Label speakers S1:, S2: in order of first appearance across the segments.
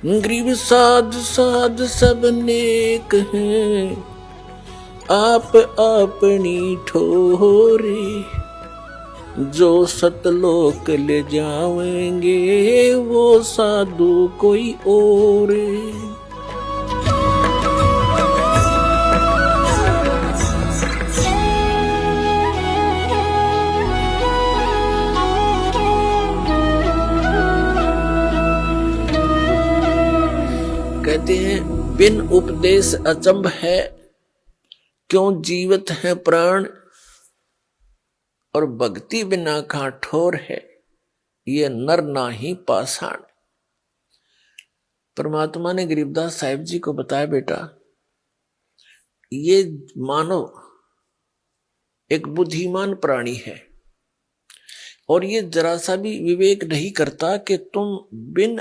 S1: गरीब साध साध सब नेक हैं, आप अपनी ठोरे। जो सतलोक ले जावेंगे वो साधु कोई और। कहते हैं बिन उपदेश अचंभ है, क्यों जीवित है प्राण। और भक्ति बिना का ठोर है, ये नर नाही पाषाण। परमात्मा ने गरीबदास साहिब जी को बताया, बेटा ये मानव एक बुद्धिमान प्राणी है और ये जरा सा भी विवेक नहीं करता कि तुम बिन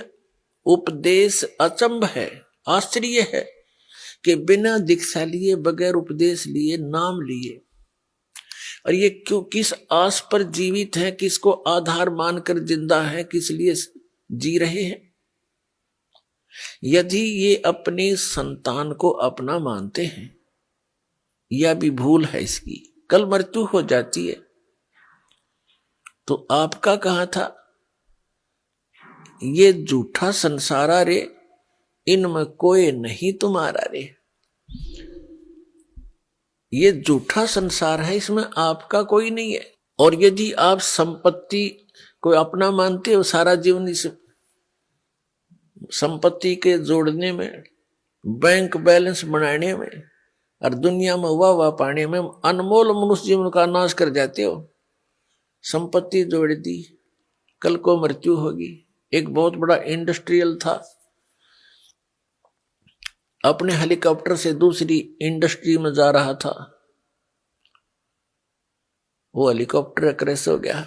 S1: उपदेश अचंभ है, आश्चर्य है कि बिना दीक्षा लिए, बगैर उपदेश लिए, नाम लिए, और ये क्यों, किस आस पर जीवित है, किसको आधार मानकर जिंदा है, किस लिए जी रहे हैं। यदि ये अपनी संतान को अपना मानते हैं, यह भी भूल है इसकी, कल मृत्यु हो जाती है। तो आपका कहा था, ये झूठा संसारा रे, इनमें कोई नहीं तुम्हारा रे। ये झूठा संसार है, इसमें आपका कोई नहीं है। और यदि आप संपत्ति को अपना मानते हो, सारा जीवन इस संपत्ति के जोड़ने में, बैंक बैलेंस बनाने में और दुनिया में वाह पाने में अनमोल मनुष्य जीवन का नाश कर जाते हो। संपत्ति जोड़ दी, कल को मृत्यु होगी। एक बहुत बड़ा इंडस्ट्रियल था, अपने हेलीकॉप्टर से दूसरी इंडस्ट्री में जा रहा था, वो हेलीकॉप्टर क्रैश हो गया,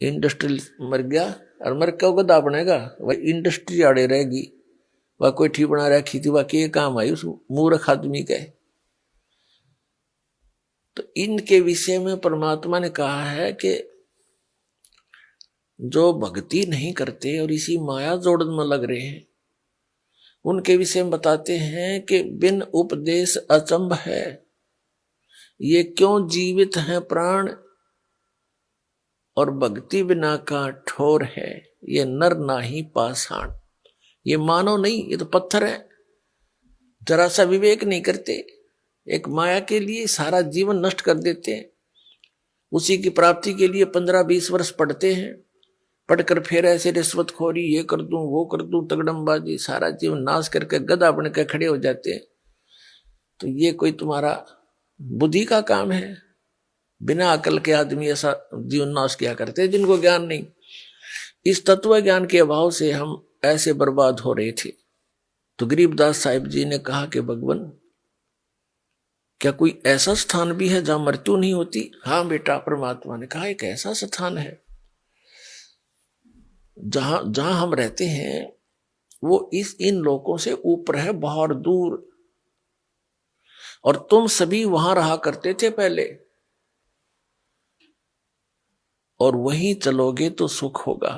S1: इंडस्ट्री मर गया। और मर क्यों गदा बनेगा, वह इंडस्ट्री आड़े रहेगी, वह कोई ठीक बना रखी थी, वह के काम आई उस मूर्ख आदमी के। तो इनके विषय में परमात्मा ने कहा है कि जो भक्ति नहीं करते और इसी माया जोड़न में लग रहे हैं, उनके विषय में बताते हैं कि बिन उपदेश अचंभ है, ये क्यों जीवित है प्राण। और भक्ति बिना का ठोर है, ये नर नाही पाषाण। ये मानव नहीं, ये तो पत्थर है, जरा सा विवेक नहीं करते, एक माया के लिए सारा जीवन नष्ट कर देते हैं। उसी की प्राप्ति के लिए 15-20 वर्ष पढ़ते हैं, पढ़कर फिर ऐसे रिश्वतखोरी, ये कर दूं वो कर दूं, तगड़मबाजी, सारा जीवन नाश करके गधा बन के खड़े हो जाते हैं। तो ये कोई तुम्हारा बुद्धि का काम है? बिना अकल के आदमी ऐसा जीवन नाश किया करते हैं, जिनको ज्ञान नहीं। इस तत्व ज्ञान के अभाव से हम ऐसे बर्बाद हो रहे थे। तो गरीबदास साहिब जी ने कहा कि भगवान, क्या कोई ऐसा स्थान भी है जहां मृत्यु नहीं होती? हाँ बेटा, परमात्मा ने कहा एक ऐसा स्थान है जहां हम रहते हैं, वो इन लोकों से ऊपर है, बहुत दूर। और तुम सभी वहां रहा करते थे पहले, और वहीं चलोगे तो सुख होगा,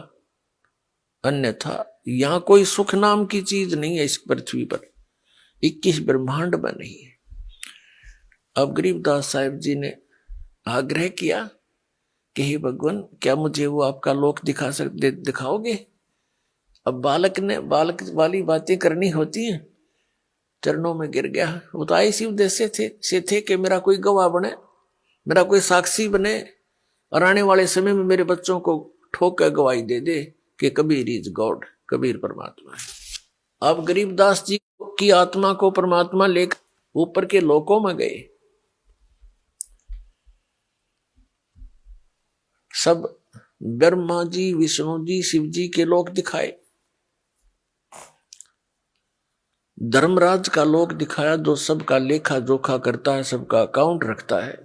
S1: अन्यथा यहां कोई सुख नाम की चीज नहीं है इस पृथ्वी पर, 21 ब्रह्मांड में नहीं है। अब गरीबदास साहिब जी ने आग्रह किया कि हे भगवान, क्या मुझे वो आपका लोक दिखाओगे? अब बालक वाली बातें करनी होती हैं, चरणों में गिर गया। वो तो इसी उद्देश्य से थे कि मेरा कोई गवाह बने, मेरा कोई साक्षी बने, और आने वाले समय में मेरे बच्चों को ठोक कर गवाही दे दे कि कबीर इज गॉड, कबीर परमात्मा है। अब गरीबदास जी की आत्मा को परमात्मा लेकर ऊपर के लोकों में गए। सब ब्रह्मा जी, विष्णु जी, शिव जी के लोक दिखाए, धर्मराज का लोक दिखाया, जो सबका लेखा जोखा करता है, सबका अकाउंट रखता है,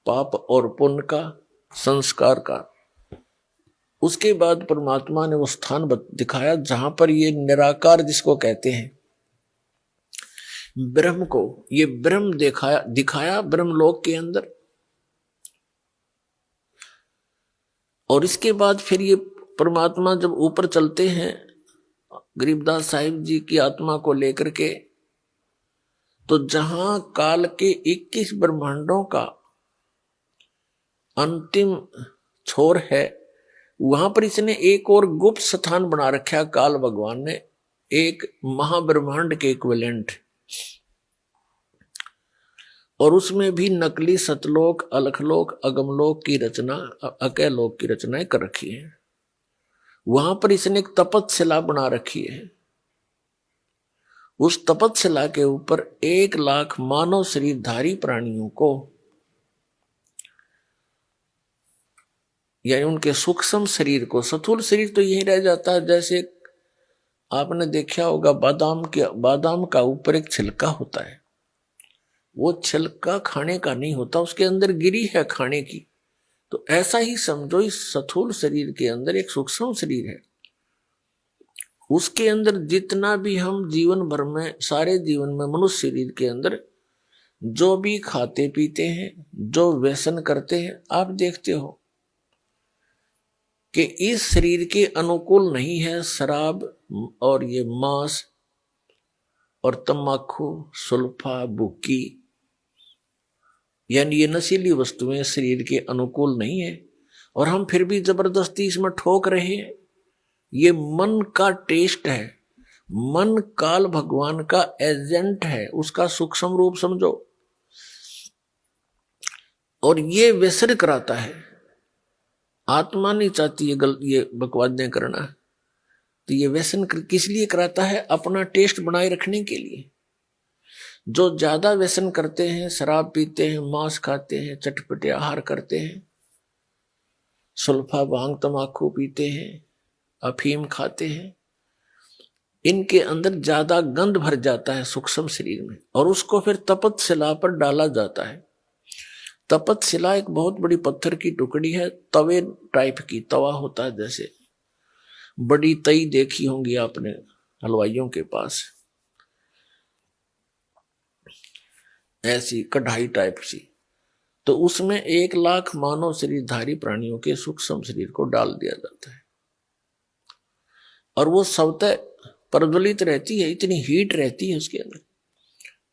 S1: पाप और पुण्य का, संस्कार का। उसके बाद परमात्मा ने वो स्थान दिखाया जहां पर ये निराकार जिसको कहते हैं, ब्रह्म को, ये ब्रह्म दिखाया ब्रह्मलोक के अंदर। और इसके बाद फिर ये परमात्मा जब ऊपर चलते हैं गरीबदास साहिब जी की आत्मा को लेकर के, तो जहां काल के 21 ब्रह्मांडों का अंतिम छोर है, वहां पर इसने एक और गुप्त स्थान बना रखा। काल भगवान ने एक महाब्रह्मांड के इक्विवेलेंट, और उसमें भी नकली सतलोक, अलखलोक, अगमलोक की रचना, अकैलोक की रचनाएं कर रखी है। वहां पर इसने एक तपतशिला बना रखी है। उस तपतशिला के ऊपर 1,00,000 मानव शरीरधारी प्राणियों को, यानी उनके सूक्ष्म शरीर को, स्थूल शरीर तो यही रह जाता है। जैसे आपने देखा होगा बादाम का ऊपर एक छिलका होता है, वो छिलका खाने का नहीं होता, उसके अंदर गिरी है खाने की। तो ऐसा ही समझो, इस स्थूल शरीर के अंदर एक सूक्ष्म शरीर है। उसके अंदर जितना भी हम जीवन भर में, सारे जीवन में मनुष्य शरीर के अंदर जो भी खाते पीते हैं, जो व्यसन करते हैं, आप देखते हो कि इस शरीर के अनुकूल नहीं है शराब और ये मांस और तम्बाकू, सुल्फा, बुक्की, यानी ये नशीली वस्तुएं शरीर के अनुकूल नहीं है, और हम फिर भी जबरदस्ती इसमें ठोक रहे हैं। ये मन का टेस्ट है। मन काल भगवान का एजेंट है, उसका सूक्ष्म रूप समझो, और ये व्यसन कराता है। आत्मा नहीं चाहती ये बकवादें करना, तो ये व्यसन किस लिए कराता है? अपना टेस्ट बनाए रखने के लिए। जो ज्यादा व्यसन करते हैं, शराब पीते हैं, मांस खाते हैं, चटपटे आहार करते हैं, सुल्फा, भांग, तम्बाकू पीते हैं, अफीम खाते हैं, इनके अंदर ज्यादा गंध भर जाता है सूक्ष्म शरीर में, और उसको फिर तपतशिला पर डाला जाता है। तपतशिला एक बहुत बड़ी पत्थर की टुकड़ी है, तवे टाइप की, तवा होता है जैसे, बड़ी तई देखी होंगी आपने हलवाइयों के पास, ऐसी कढ़ाई टाइप सी। तो उसमें 1,00,000 मानव शरीरधारी प्राणियों के सूक्ष्म शरीर को डाल दिया जाता है, और वो स्वतः प्रज्वलित रहती है, इतनी हीट रहती है उसके अंदर।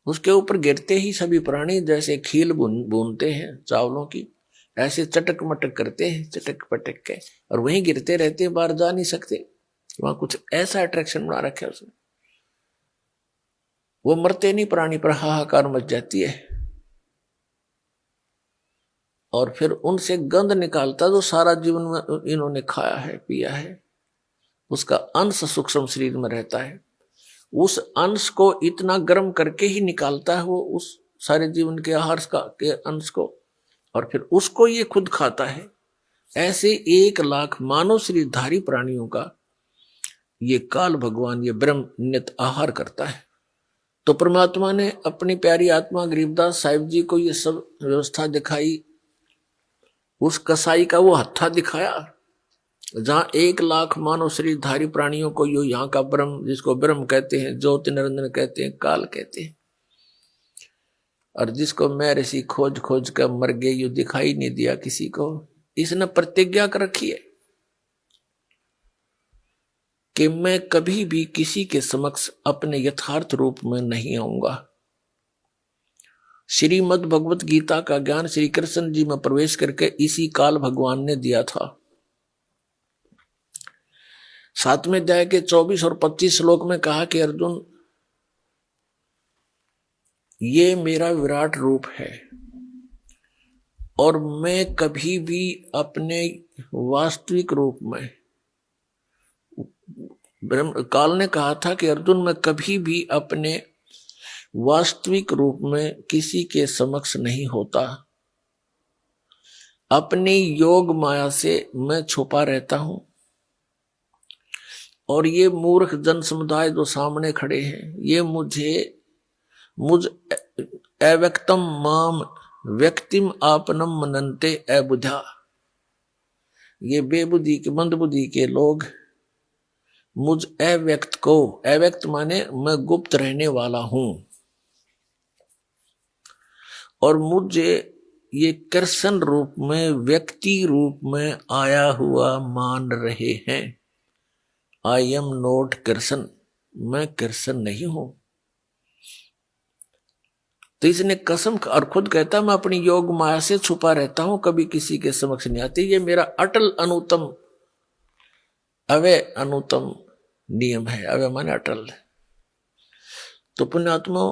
S1: उसके ऊपर गिरते ही सभी प्राणी जैसे खील भूनते हैं चावलों की, ऐसे चटक मटक करते हैं, चटक पटक के, और वहीं गिरते रहते हैं, बाहर जा नहीं सकते। वहां कुछ ऐसा अट्रैक्शन बना रखा है उसने। वो मरते नहीं प्राणी, पर हाहाकार मच जाती है, और फिर उनसे गंध निकालता जो सारा जीवन में इन्होंने खाया है, पिया है, उसका अंश सूक्ष्म शरीर में रहता है। उस अंश को इतना गर्म करके ही निकालता है वो, उस सारे जीवन के आहार के अंश को, और फिर उसको ये खुद खाता है। ऐसे 1,00,000 मानव शरीरधारी प्राणियों का ये काल भगवान, ये ब्रह्म नित आहार करता है। तो परमात्मा ने अपनी प्यारी आत्मा गरीबदास साहिब जी को ये सब व्यवस्था दिखाई। उस कसाई का वो हत्था दिखाया, जहां 1,00,000 मानव शरीरधारी प्राणियों को यो यहाँ का ब्रह्म, जिसको ब्रह्म कहते हैं, ज्योति निरंजन कहते हैं, काल कहते हैं, और जिसको मैं ऋषि खोज खोज कर मर गए, यो दिखाई नहीं दिया किसी को। इसने प्रतिज्ञा कर रखी है कि मैं कभी भी किसी के समक्ष अपने यथार्थ रूप में नहीं आऊंगा। श्रीमद् भगवत गीता का ज्ञान श्री कृष्ण जी में प्रवेश करके इसी काल भगवान ने दिया था। 7वें अध्याय के 24 और 25 श्लोक में कहा कि अर्जुन, ये मेरा विराट रूप है, और मैं कभी भी अपने वास्तविक रूप में, काल ने कहा था कि अर्जुन, मैं कभी भी अपने वास्तविक रूप में किसी के समक्ष नहीं होता। अपनी योग माया से मैं छुपा रहता हूं, और ये मूर्ख जन समुदाय जो सामने खड़े हैं, ये मुझ अव्यक्तम माम व्यक्तिम आपनम मनन्ते अबुधा, ये बेबुद्धि के, मंदबुद्धि के लोग मुझ अव्यक्त को, अव्यक्त माने मैं गुप्त रहने वाला हूं, और मुझे ये कृष्ण रूप में, व्यक्ति रूप में आया हुआ मान रहे हैं। आई एम नॉट कृष्ण, मैं कृष्ण नहीं हूं। तो इसने कसम, और खुद कहता मैं अपनी योग माया से छुपा रहता हूं, कभी किसी के समक्ष नहीं आती। ये मेरा अटल अनुतम, अवय अनुतम नियम है। अवय माने अटल। तो पुण्यात्मा,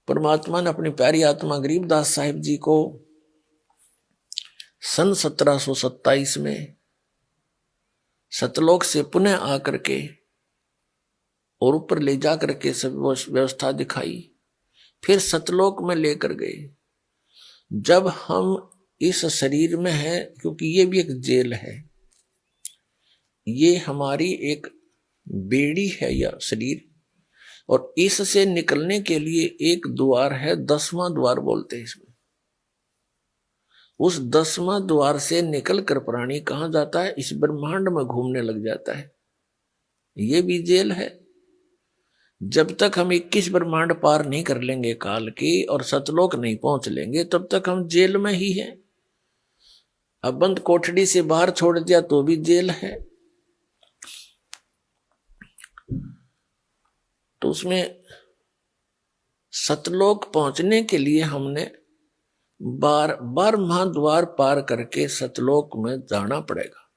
S1: परमात्मा ने अपनी प्यारी आत्मा गरीबदास साहिब जी को सन 1727 में सतलोक से पुनः आकर के और ऊपर ले जाकर के सब व्यवस्था दिखाई, फिर सतलोक में लेकर गए। जब हम इस शरीर में हैं, क्योंकि ये भी एक जेल है, ये हमारी एक बेड़ी है यह शरीर, और इससे निकलने के लिए एक द्वार है, 10वां द्वार बोलते हैं इसमें। उस 10वां द्वार से निकलकर प्राणी कहां जाता है? इस ब्रह्मांड में घूमने लग जाता है। ये भी जेल है। जब तक हम 21 ब्रह्मांड पार नहीं कर लेंगे काल की और सतलोक नहीं पहुंच लेंगे, तब तक हम जेल में ही हैं। अब बंद कोठड़ी से बाहर छोड़ दिया तो भी जेल है। तो उसमें सतलोक पहुंचने के लिए हमने बार महाद्वार पार करके सतलोक में जाना पड़ेगा।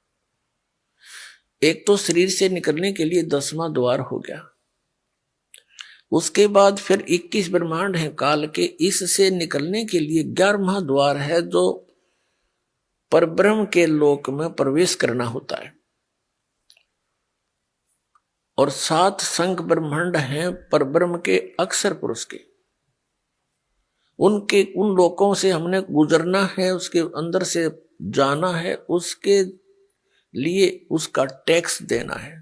S1: एक तो शरीर से निकलने के लिए 10वां द्वार हो गया, उसके बाद फिर 21 ब्रह्मांड है काल के, इससे निकलने के लिए 11वां द्वार है, जो परब्रह्म के लोक में प्रवेश करना होता है। और 7 संख ब्रह्मांड हैं परब्रह्म के अक्षर पुरुष के, उन लोकों से हमने गुजरना है, उसके अंदर से जाना है, उसके लिए उसका टैक्स देना है।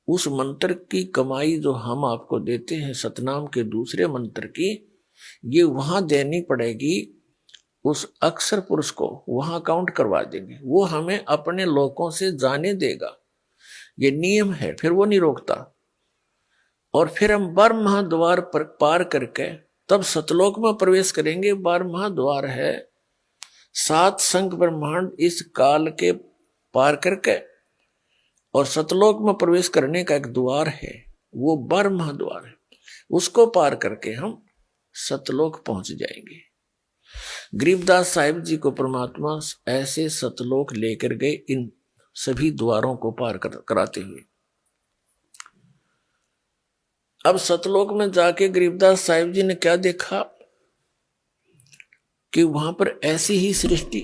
S1: उस मंत्र की कमाई जो हम आपको देते हैं सतनाम के दूसरे मंत्र की, ये वहां देनी पड़ेगी। उस अक्षर पुरुष को वहां काउंट करवा देंगे, वो हमें अपने लोकों से जाने देगा। ये नियम है, फिर वो नहीं रोकता। और फिर हम 12 महाद्वार पर पार करके तब सतलोक में प्रवेश करेंगे। 12 महाद्वार है, 7 संख ब्रह्मांड इस काल के पार करके, और सतलोक में प्रवेश करने का एक द्वार है, वो 12 महाद्वार है। उसको पार करके हम सतलोक पहुंच जाएंगे। गरीबदास साहिब जी को परमात्मा ऐसे सतलोक लेकर गए, इन सभी द्वारों को पार कराते हुए। अब सतलोक में जाके गरीबदास साहिब जी ने क्या देखा कि वहां पर ऐसी ही सृष्टि,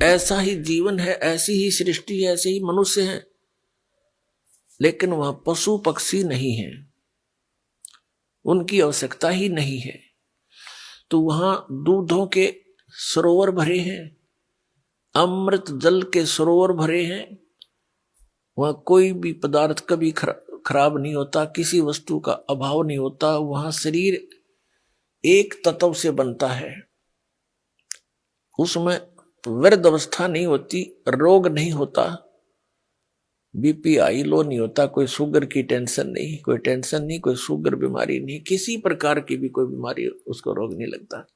S1: ऐसा ही जीवन है, ऐसी ही सृष्टि है, ऐसे ही मनुष्य हैं, लेकिन वहां पशु पक्षी नहीं है, उनकी आवश्यकता ही नहीं है। तो वहां दूधों के सरोवर भरे हैं, अमृत जल के सरोवर भरे हैं। वहां कोई भी पदार्थ कभी खराब नहीं होता, किसी वस्तु का अभाव नहीं होता। वहां शरीर एक तत्व से बनता है, उसमें वृद्ध अवस्था नहीं होती, रोग नहीं होता, बीपी हाई लो नहीं होता, कोई शुगर की टेंशन नहीं, कोई टेंशन नहीं, कोई शुगर बीमारी नहीं, किसी प्रकार की भी कोई बीमारी उसको रोग नहीं लगता।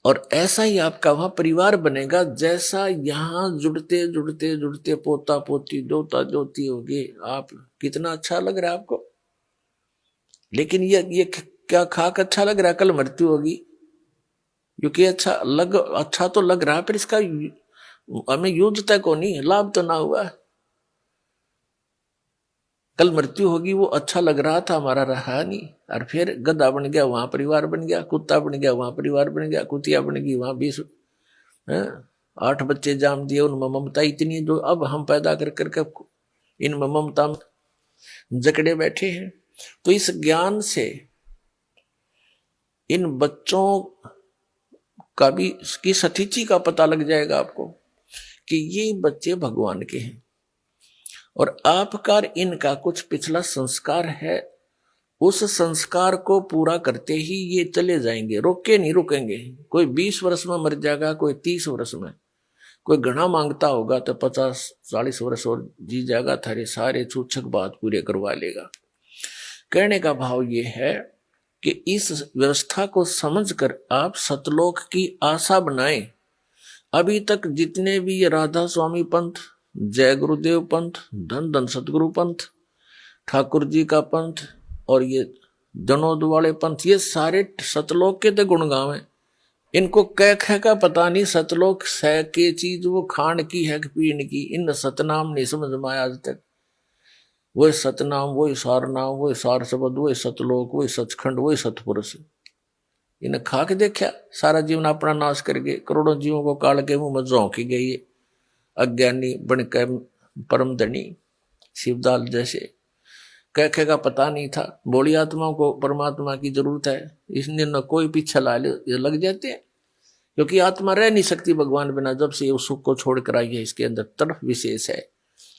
S1: और ऐसा ही आपका वहां परिवार बनेगा, जैसा यहाँ जुड़ते जुड़ते जुड़ते पोता पोती दोता दोती होगी। आप कितना अच्छा लग रहा है आपको, लेकिन ये क्या खाक अच्छा लग रहा है, कल मृत्यु होगी। क्योंकि अच्छा तो लग रहा है, पर इसका हमें यूज तक को नहीं, लाभ तो ना हुआ। कल मृत्यु होगी, वो अच्छा लग रहा था, हमारा रहा नहीं। और फिर गधा बन गया, वहां परिवार बन गया, कुत्ता बन गया, वहां परिवार बन गया, कुतिया बन गई, वहां 20 8 बच्चे जाम दिए। उनमें ममता इतनी जो अब हम पैदा कर करके इन ममता में जकड़े बैठे हैं। तो इस ज्ञान से इन बच्चों का भी की सतीची का पता लग जाएगा आपको कि ये बच्चे भगवान के हैं, और आपका इनका कुछ पिछला संस्कार है, उस संस्कार को पूरा करते ही ये चले जाएंगे, रोके नहीं रुकेंगे। कोई 20 वर्ष में मर जाएगा, कोई 30 वर्ष में, कोई घना मांगता होगा तो 50-40 वर्ष और जी जाएगा, थारे सारे छूछक बात पूरे करवा लेगा। कहने का भाव ये है कि इस व्यवस्था को समझकर आप सतलोक की आशा बनाएं। अभी तक जितने भी ये राधा स्वामी पंथ, जय गुरुदेव पंथ, धन धन सतगुरु पंथ, ठाकुर जी का पंथ और ये जनोद वाले पंथ, ये सारे सतलोक के तो गुण गावे। इनको कह का पता नहीं सतलोक सह के चीज वो खान की है कि पीन की। इन सतनाम नहीं समझ में आया आज तक। वही सतनाम, वही सार नाम, वही सार शब्द, वही सतलोक, वही सचखंड, वही सतपुरुष। इन्हें खा के देखा, सारा जीवन अपना नाश करके करोड़ों जीवों को काल के मुंह में झोंकी गई। अज्ञानी बनकर परम धनी शिवदाल जैसे कह का पता नहीं था। बोली आत्माओं को परमात्मा की जरूरत है, इसने न कोई पीछे लग जाते हैं, क्योंकि आत्मा रह नहीं सकती भगवान बिना। जब से उस सुख को छोड़ कर आई है, इसके अंदर तड़फ विशेष है।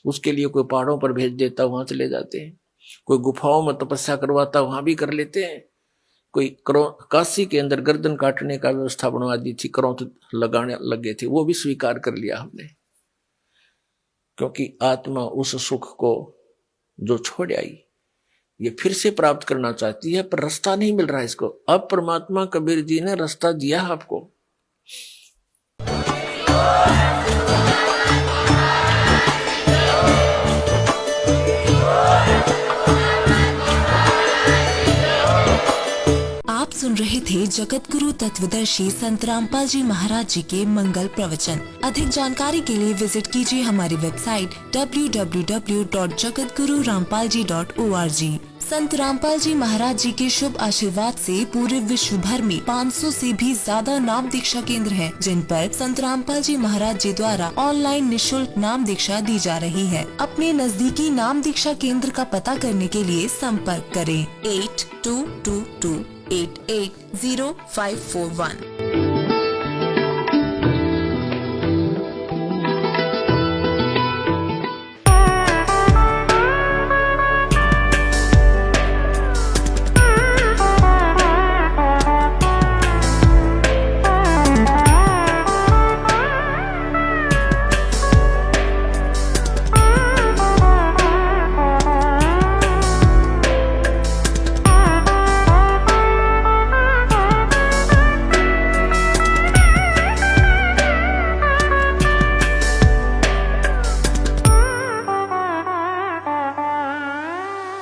S1: उसके लिए कोई पहाड़ों पर भेज देता, वहां चले जाते हैं। कोई गुफाओं में तपस्या करवाता, वहां भी कर लेते हैं। कोई काशी के अंदर गर्दन काटने का व्यवस्था बनवा दी थी, करौंत लगाने लगे थे, वो भी स्वीकार कर लिया हमने, क्योंकि आत्मा उस सुख को जो छोड़ आई ये फिर से प्राप्त करना चाहती है, पर रास्ता नहीं मिल रहा है इसको। अब परमात्मा कबीर जी ने रास्ता दिया आपको।
S2: आप सुन रहे थे जगत गुरु तत्वदर्शी संत रामपाल जी महाराज जी के मंगल प्रवचन। अधिक जानकारी के लिए विजिट कीजिए हमारी वेबसाइट www.jagatgururampalji.org। संत रामपाल जी महाराज जी के शुभ आशीर्वाद से पूरे विश्व भर में 500 से भी ज्यादा नाम दीक्षा केंद्र हैं, जिन पर संत रामपाल जी महाराज जी द्वारा ऑनलाइन निशुल्क नाम दीक्षा दी जा रही है। अपने नजदीकी नाम दीक्षा केंद्र का पता करने के लिए संपर्क करें 8222880541।